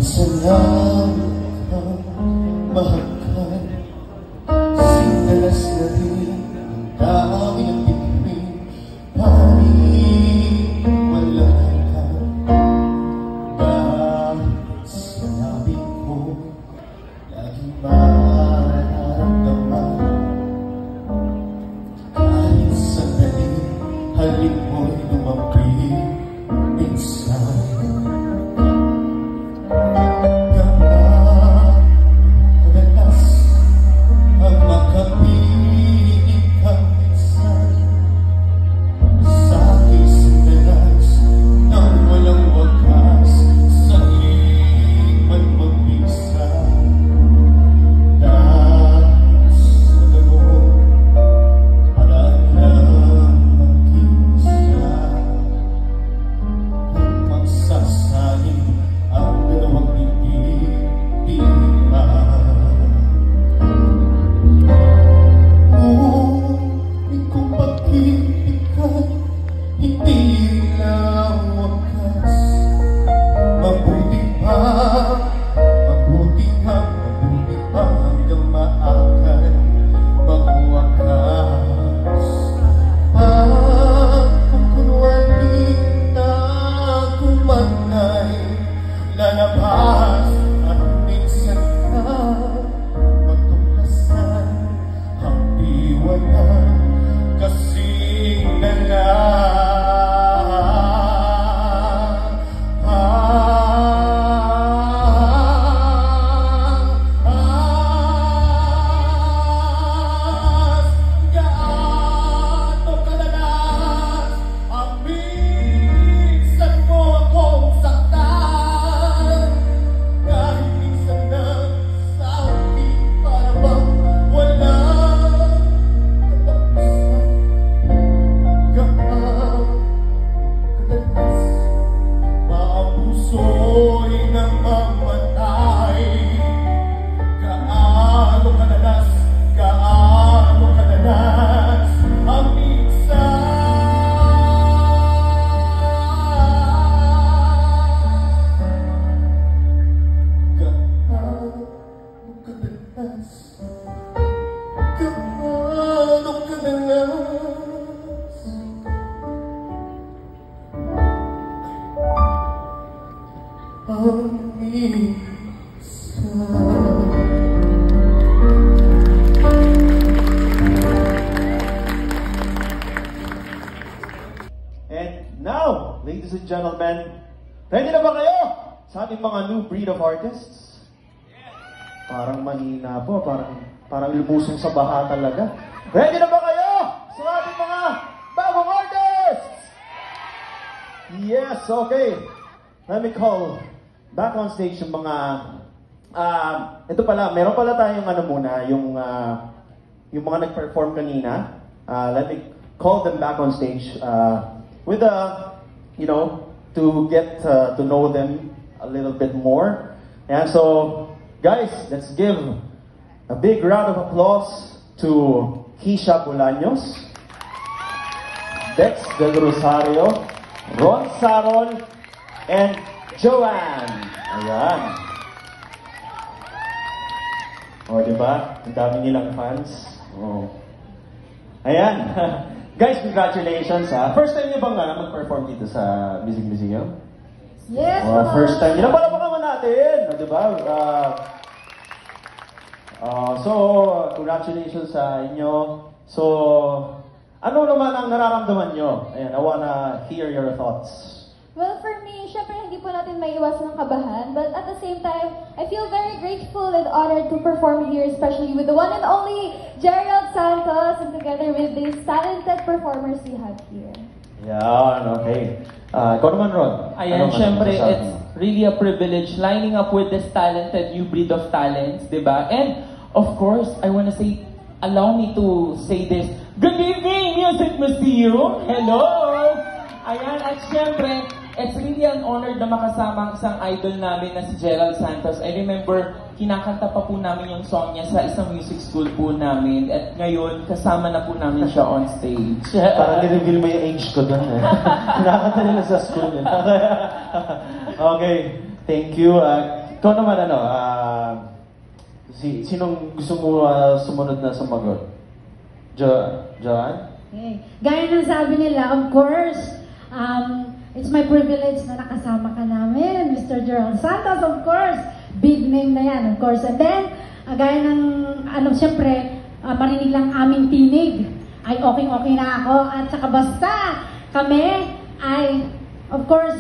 Salamat kang mahal. Sinalas na din ang dami ng bituin. Paniwalaan ka. Dahil sinabi ko laging mararamdaman. Kahit sandali halik mo'y lumapit minsan. Lalabas at minsan ka magtuklasan ang iwanan kasing gaano kadalas ang minsan mo akong saktan. Kahit minsan na sa akin para bang walang katapusan. Gaano kadalas ba ang puso'y namamatay? Gaano kadalas ang And now, ladies and gentlemen, ready na ba kayo sa ating mga new breed of artists? Parang mahina po, parang lumusong sa baha talaga. Ready na ba kayo sa ating mga bagong artists? Yes, okay. Let me call back on stage yung mga ito pala, meron pala tayong yung mga nag-perform kanina. Let me call them back on stage with to get to know them a little bit more. And so, guys, let's give a big round of applause to Keisha Bolaños, Dex Del Rosario, Ron Saron, and Joanne. Ayan. O, diba? Ang dami nilang fans. Oh. Ayan. Guys, congratulations ha. First time niyo bang mag-perform dito sa Music Museum? Yes! First time. Palapakan natin. Diba? So, congratulations sa inyo. So, ano naman ang nararamdaman nyo? Ayan, I wanna hear your thoughts. Well, for me, syempre hindi po natin maiiwasan ng kabahan. But at the same time, I feel very grateful and honored to perform here, especially with the one and only Gerald Santos, and together with these talented performers we have here. Yan, okay. Ikaw naman, Ron. Ayan, syempre, it's really a privilege lining up with this talented new breed of talents, diba? And, of course, I wanna say, allow me to say this. Good evening, Music Museum! Hello! Ayan, at syempre, it's really an honor na makasama ang isang idol namin na si Gerald Santos. I remember, kinakanta pa po namin yung song niya sa isang music school po namin. At ngayon, kasama na po namin siya on stage. Parang nire-reveal mo yung age ko doon eh. Kinakanta nila sa school. Okay, thank you. Ikaw naman, sinong gusto mo sumunod na sumagot? Joanne? Okay. Gaya ng sabi nila, of course, it's my privilege na nakasama ka namin, Mr. Gerald Santos, of course. Big name na yan, of course. And then, gaya ng, siyempre, marinig lang aming tinig, ay okay na ako. At saka basta kami ay, of course,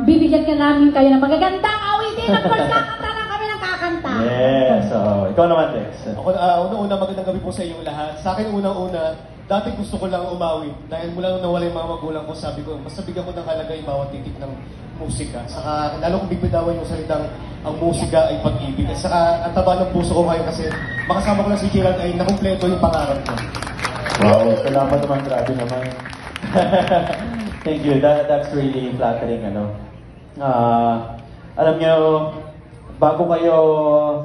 bibigyan ka namin kayo ng magagandang awitin. Of course, kakanta lang kami ng kakanta. Yes, so, ikaw naman, Dex. Ako, una-una, magandang gabi po sa inyong lahat. Sa akin, unang-una, dati gusto ko lang umawit. Dahil mula nung nawala yung mga magulang ko, sabi ko, basta bigyan ko ng halaga yung bawat titik ng musika. Saka, lalo kong bibitawan yung salitang ang musika ay pag-ibig. At saka, ang taba ng puso ko ngayon kasi makasama ko na si Gerald ay nakumpleto yung pangarap ko. Wow, salamat naman, grabe naman. Thank you, that's really flattering, alam nyo, bago kayo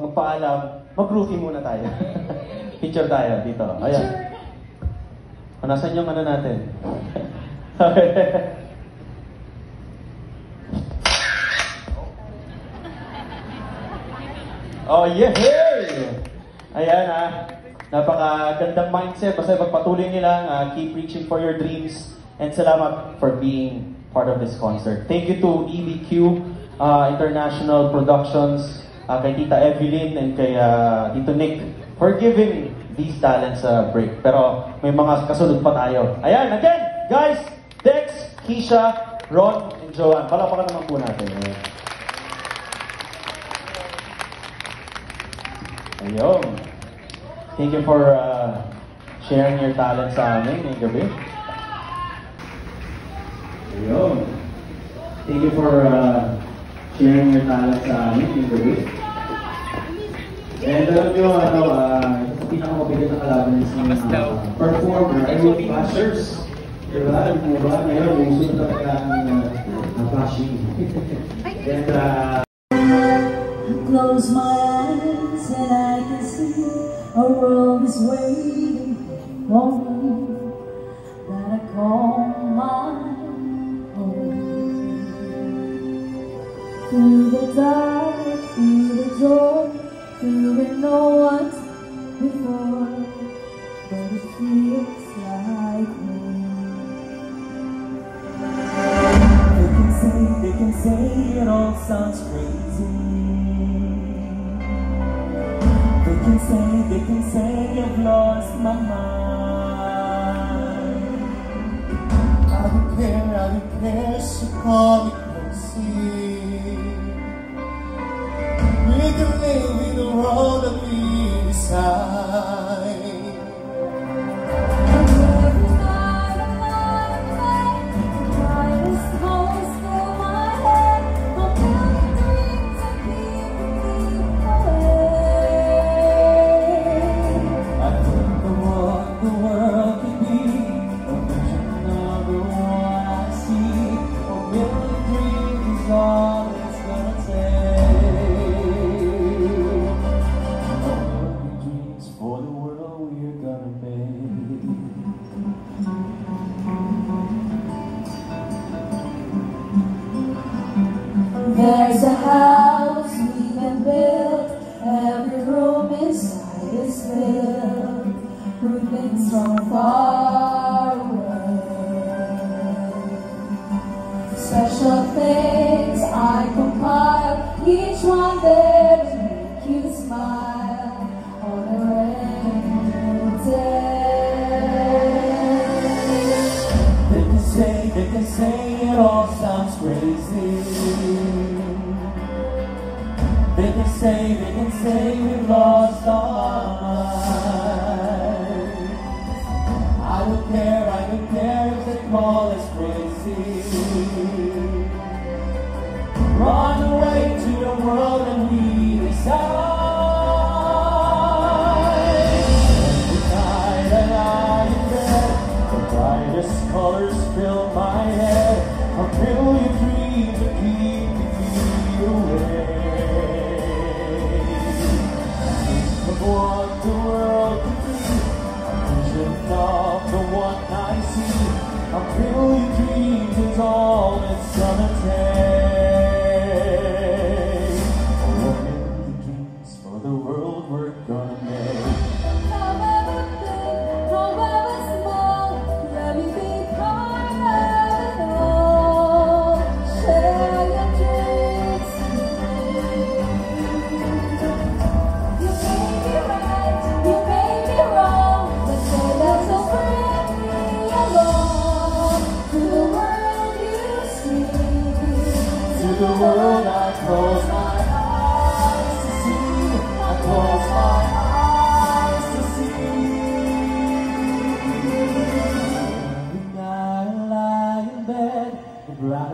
magpaalam, mag-groovy muna tayo. Picture tayo dito. Ayan. Nasaan yung natin? Oh, yeah! Ayan, napakagandang mindset. Basta pagpatuloy nila, keep reaching for your dreams. And salamat for being part of this concert. Thank you to EBQ International Productions, kay Tita Evelyn, and kay Tito Nick for giving these talents a break. Pero may mga kasunod pa tayo. Ayan, again, guys, Dex, Keisha, Ron, and Joanne. Palapakan naman po natin. Ayun. Thank you for sharing your talent sa amin ngayong gabi. Ayun. Thank you for sharing your talent sa amin ngayong gabi. And alam nyo, ito pinakamabigat na kalaban ng isang performer ay yung flashers. Diba? Alam mo ba? Ngayon, uso na talaga ang flashing. And I close my eyes and I can see a world is waiting for me that I call my home. Through the dark, through the door, through it no one's before, but it feels like home. They can say it all sounds crazy. They can say I've lost my mind. I don't care, so call me crazy. We can live in the world that we decide. There's a house we can build, every room inside is filled with things from far away. Special things I compile, each one there to make you smile on a rainy day. They can say it all sounds crazy. They can say we've lost our minds. I don't care if they call us crazy. Run away to the world and we decide. Every night that I am bed, the brightest colors fill my head. A million dreams that keep me away. What the world could be, a vision of the one I see. A million dreams is all it's gonna take.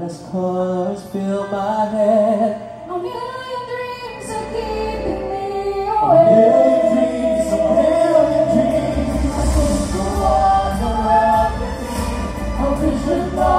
as colors fill my head. A million dreams are keeping me A awake. million dreams, a million dreams. I think the walls around me, a vision of